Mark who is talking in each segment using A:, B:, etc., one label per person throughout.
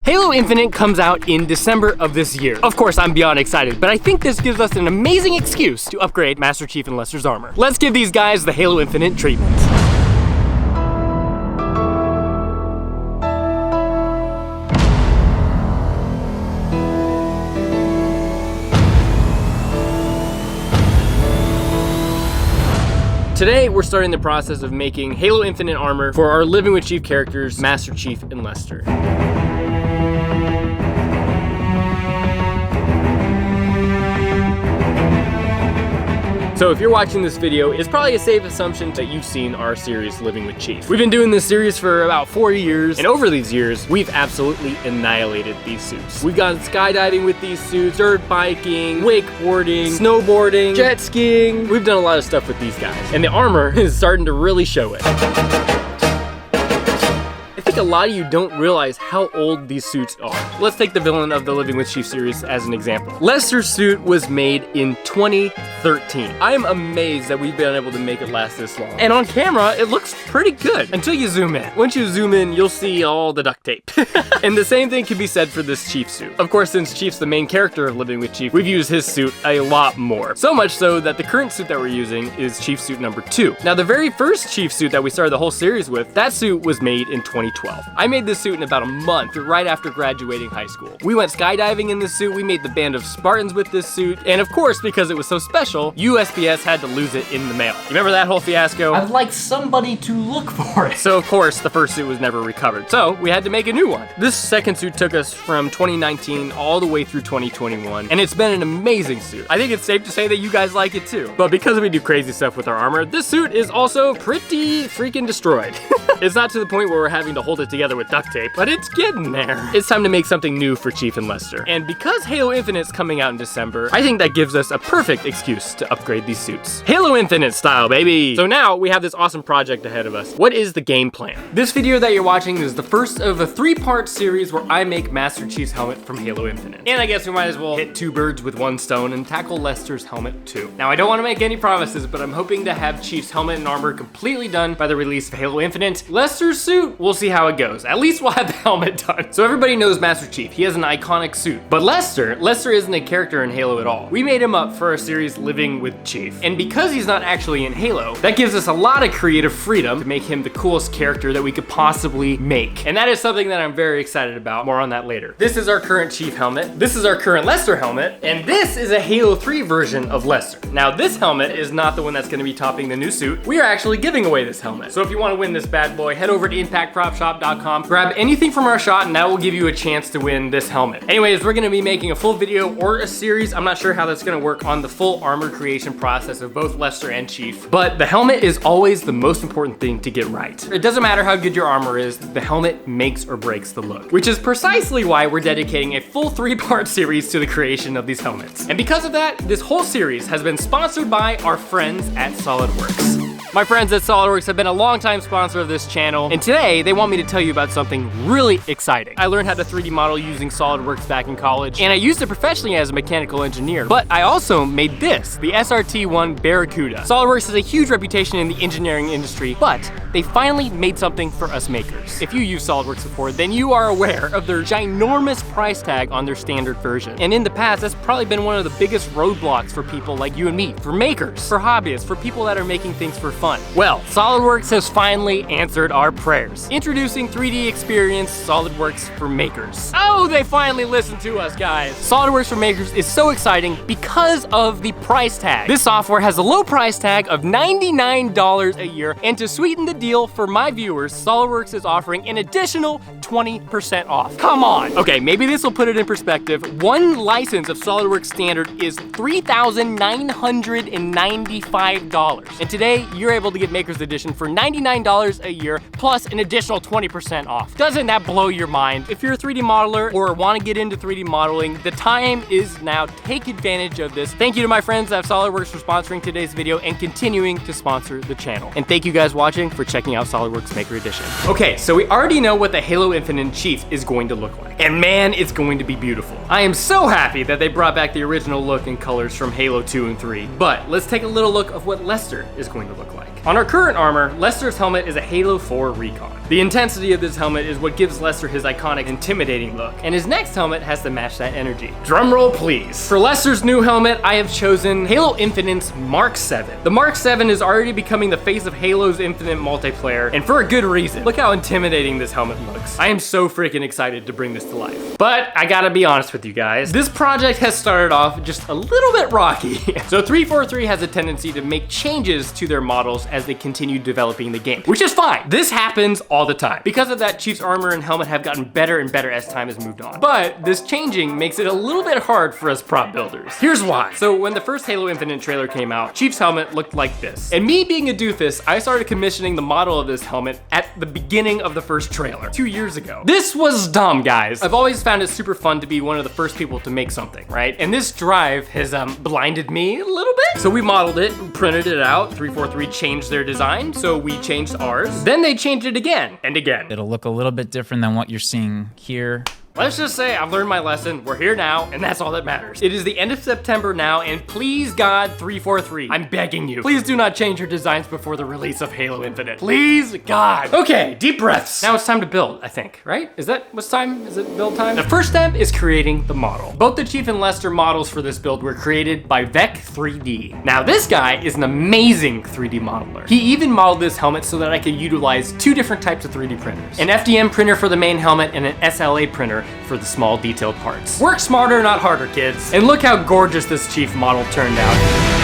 A: Halo Infinite comes out in December of this year. Of course, I'm beyond excited, but I think this gives us an amazing excuse to upgrade Master Chief and Lester's armor. Let's give these guys the Halo Infinite treatment. Today, we're starting the process of making Halo Infinite armor for our Living with Chief characters, Master Chief and Lester. So if you're watching this video, it's probably a safe assumption that you've seen our series, Living with Chief. We've been doing this series for about 4 years, and over these years, we've absolutely annihilated these suits. We've gone skydiving with these suits, dirt biking, wakeboarding, snowboarding, jet skiing. We've done a lot of stuff with these guys, and the armor is starting to really show it. I think a lot of you don't realize how old these suits are. Let's take the villain of the Living with Chief series as an example. Lester's suit was made in 2013. I am amazed that we've been able to make it last this long. And on camera, it looks pretty good until you zoom in. Once you zoom in, you'll see all the duct tape. And the same thing can be said for this Chief suit. Of course, since Chief's the main character of Living with Chief, we've used his suit a lot more. So much so that the current suit that we're using is Chief suit number 2. Now, the very first Chief suit that we started the whole series with, that suit was made in 2012. I made this suit in about a month, right after graduating high school. We went skydiving in this suit, we made the band of Spartans with this suit, and of course, because it was so special, USPS had to lose it in the mail. You remember that whole fiasco? I'd like somebody to look for it. So of course, the first suit was never recovered, so we had to make a new one. This second suit took us from 2019 all the way through 2021, and it's been an amazing suit. I think it's safe to say that you guys like it too. But because we do crazy stuff with our armor, this suit is also pretty freaking destroyed. It's not to the point where we're having to hold it together with duct tape, but it's getting there. It's time to make something new for Chief and Lester. And because Halo Infinite's coming out in December, I think that gives us a perfect excuse to upgrade these suits. Halo Infinite style, baby! So now we have this awesome project ahead of us. What is the game plan? This video that you're watching is the first of a 3-part series where I make Master Chief's helmet from Halo Infinite. And I guess we might as well hit 2 birds with 1 stone and tackle Lester's helmet too. Now I don't want to make any promises, but I'm hoping to have Chief's helmet and armor completely done by the release of Halo Infinite. Lester's suit, we'll see how it goes. At least we'll have the helmet done. So everybody knows Master Chief. He has an iconic suit. But Lester isn't a character in Halo at all. We made him up for our series Living with Chief. And because he's not actually in Halo, that gives us a lot of creative freedom to make him the coolest character that we could possibly make. And that is something that I'm very excited about. More on that later. This is our current Chief helmet. This is our current Lester helmet. And this is a Halo 3 version of Lester. Now this helmet is not the one that's gonna be topping the new suit. We are actually giving away this helmet. So if you wanna win this bad boy, head over to impactpropshop.com, grab anything from our shop, and that will give you a chance to win this helmet. Anyways, we're gonna be making a full video or a series. I'm not sure how that's gonna work on the full armor creation process of both Lester and Chief, but the helmet is always the most important thing to get right. It doesn't matter how good your armor is, the helmet makes or breaks the look, which is precisely why we're dedicating a full 3-part series to the creation of these helmets. And because of that, this whole series has been sponsored by our friends at SolidWorks. My friends at SolidWorks have been a longtime sponsor of this channel, and today they want me to tell you about something really exciting. I learned how to 3D model using SolidWorks back in college, and I used it professionally as a mechanical engineer, but I also made this, the SRT-1 Barracuda. SolidWorks has a huge reputation in the engineering industry, but they finally made something for us makers. If you use SolidWorks before, then you are aware of their ginormous price tag on their standard version. And in the past, that's probably been one of the biggest roadblocks for people like you and me, for makers, for hobbyists, for people that are making things for fun. Well, SolidWorks has finally answered our prayers. Introducing 3D Experience SolidWorks for Makers. Oh, they finally listened to us, guys. SolidWorks for Makers is so exciting because of the price tag. This software has a low price tag of $99 a year, and to sweeten the deal for my viewers, SolidWorks is offering an additional 20% off. Come on. Okay, maybe this will put it in perspective. One license of SolidWorks Standard is $3,995. And today, you're able to get Maker's Edition for $99 a year, plus an additional 20% off. Doesn't that blow your mind? If you're a 3D modeler or want to get into 3D modeling, the time is now. Take advantage of this. Thank you to my friends at SolidWorks for sponsoring today's video and continuing to sponsor the channel. And thank you guys watching for checking out SolidWorks Maker Edition. Okay, so we already know what the Halo Infinite Chief is going to look like. And man, it's going to be beautiful. I am so happy that they brought back the original look and colors from Halo 2 and 3. But let's take a little look of what Lester is going to look like. On our current armor, Lester's helmet is a Halo 4 Recon. The intensity of this helmet is what gives Lester his iconic intimidating look, and his next helmet has to match that energy. Drum roll please. For Lester's new helmet, I have chosen Halo Infinite's Mark 7. The Mark 7 is already becoming the face of Halo's Infinite multiplayer, and for a good reason. Look how intimidating this helmet looks. I am so freaking excited to bring this to life. But I gotta be honest with you guys, this project has started off just a little bit rocky. So 343 has a tendency to make changes to their models as they continue developing the game, which is fine. This happens all the time. Because of that, Chief's armor and helmet have gotten better and better as time has moved on. But this changing makes it a little bit hard for us prop builders. Here's why. So when the first Halo Infinite trailer came out, Chief's helmet looked like this. And me being a doofus, I started commissioning the model of this helmet at the beginning of the first trailer 2 years ago. This was dumb, guys. I've always found it super fun to be one of the first people to make something, right? And this drive has blinded me a little bit. So we modeled it, printed it out. 343 changed their design, so we changed ours. Then they changed it again and again.
B: It'll look a little bit different than what you're seeing here.
A: Let's just say I've learned my lesson. We're here now, and that's all that matters. It is the end of September now, and please God, 343, I'm begging you, please do not change your designs before the release of Halo Infinite. Please, God. Okay, deep breaths. Now it's time to build, I think, right? Is that what's time? Is it build time? The first step is creating the model. Both the Chief and Lester models for this build were created by Vec 3D. Now this guy is an amazing 3D modeler. He even modeled this helmet so that I could utilize 2 different types of 3D printers. An FDM printer for the main helmet and an SLA printer for the small detailed parts. Work smarter, not harder, kids. And look how gorgeous this Chief model turned out.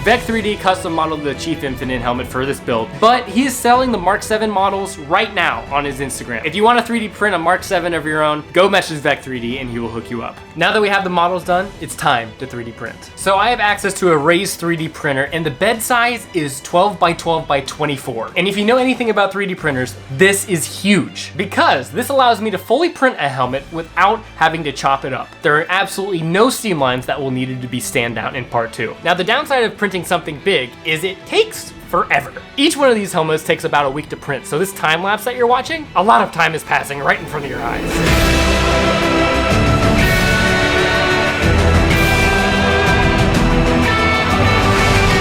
A: Vec 3D custom modeled the Chief Infinite helmet for this build, but he is selling the Mark 7 models right now on his Instagram. If you want to 3D print a Mark 7 of your own, go message Vec 3D and he will hook you up. Now that we have the models done, it's time to 3D print. So I have access to a Raise 3D printer, and the bed size is 12 by 12 by 24. And if you know anything about 3D printers, this is huge because this allows me to fully print a helmet without having to chop it up. There are absolutely no seam lines that will need to be stand down in part 2. Now the downside of printing something big is it takes forever. Each one of these helmets takes about a week to print, so this time lapse that you're watching, a lot of time is passing right in front of your eyes.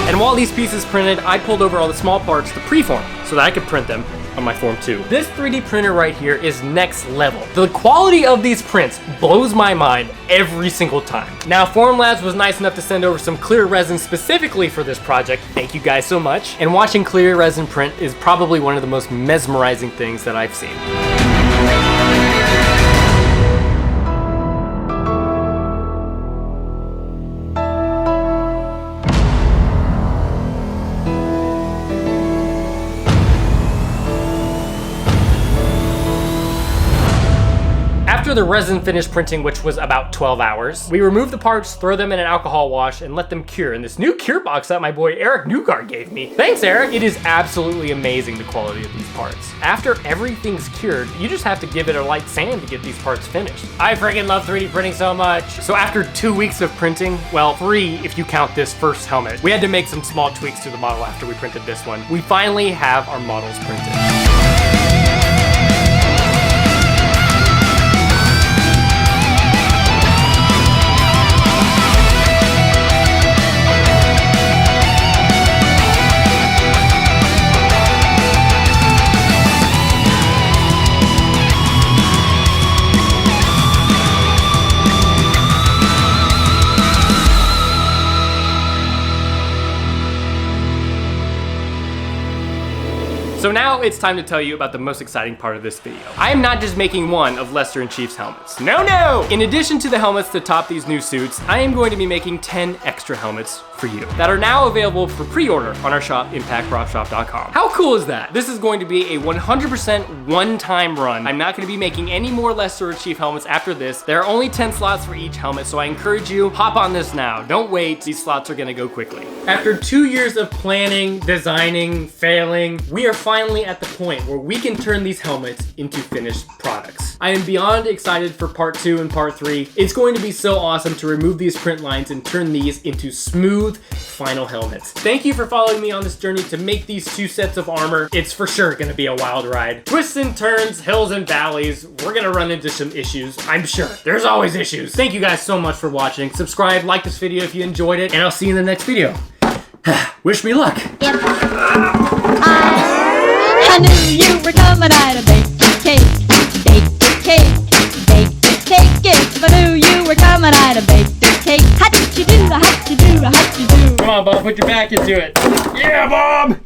A: And while these pieces printed, I pulled over all the small parts to preform so that I could print them on my Form 2. This 3D printer right here is next level. The quality of these prints blows my mind every single time. Now, Formlabs was nice enough to send over some clear resin specifically for this project. Thank you guys so much. And watching clear resin print is probably one of the most mesmerizing things that I've seen. After the resin finished printing, which was about 12 hours, we removed the parts, throw them in an alcohol wash, and let them cure in this new cure box that my boy Eric Newgard gave me. Thanks, Eric. It is absolutely amazing, the quality of these parts. After everything's cured, you just have to give it a light sand to get these parts finished. I freaking love 3D printing so much. So after 2 weeks of printing, well, 3 if you count this first helmet, we had to make some small tweaks to the model after we printed this one. We finally have our models printed. So now it's time to tell you about the most exciting part of this video. I am not just making one of Lester and Chief's helmets. No, no! In addition to the helmets to top these new suits, I am going to be making 10 extra helmets for you that are now available for pre-order on our shop, impactpropshop.com. How cool is that? This is going to be a 100% one-time run. I'm not going to be making any more Lester or Chief helmets after this. There are only 10 slots for each helmet, so I encourage you, hop on this now. Don't wait, these slots are going to go quickly. After 2 years of planning, designing, failing, we are finally at the point where we can turn these helmets into finished products. I am beyond excited for part 2 and part 3. It's going to be so awesome to remove these print lines and turn these into smooth final helmets. Thank you for following me on this journey to make these 2 sets of armor. It's for sure gonna be a wild ride. Twists and turns, hills and valleys. We're gonna run into some issues, I'm sure. There's always issues. Thank you guys so much for watching. Subscribe, like this video if you enjoyed it, and I'll see you in the next video. Wish me luck.
C: Yep. I knew you were coming. I'd bake a cake, bake a cake, bake a cake. If I knew you were coming, I'd bake a cake. How'd you do? How'd you do? How'd you do?
A: Come on, Bob, put your back into it. Yeah, Bob!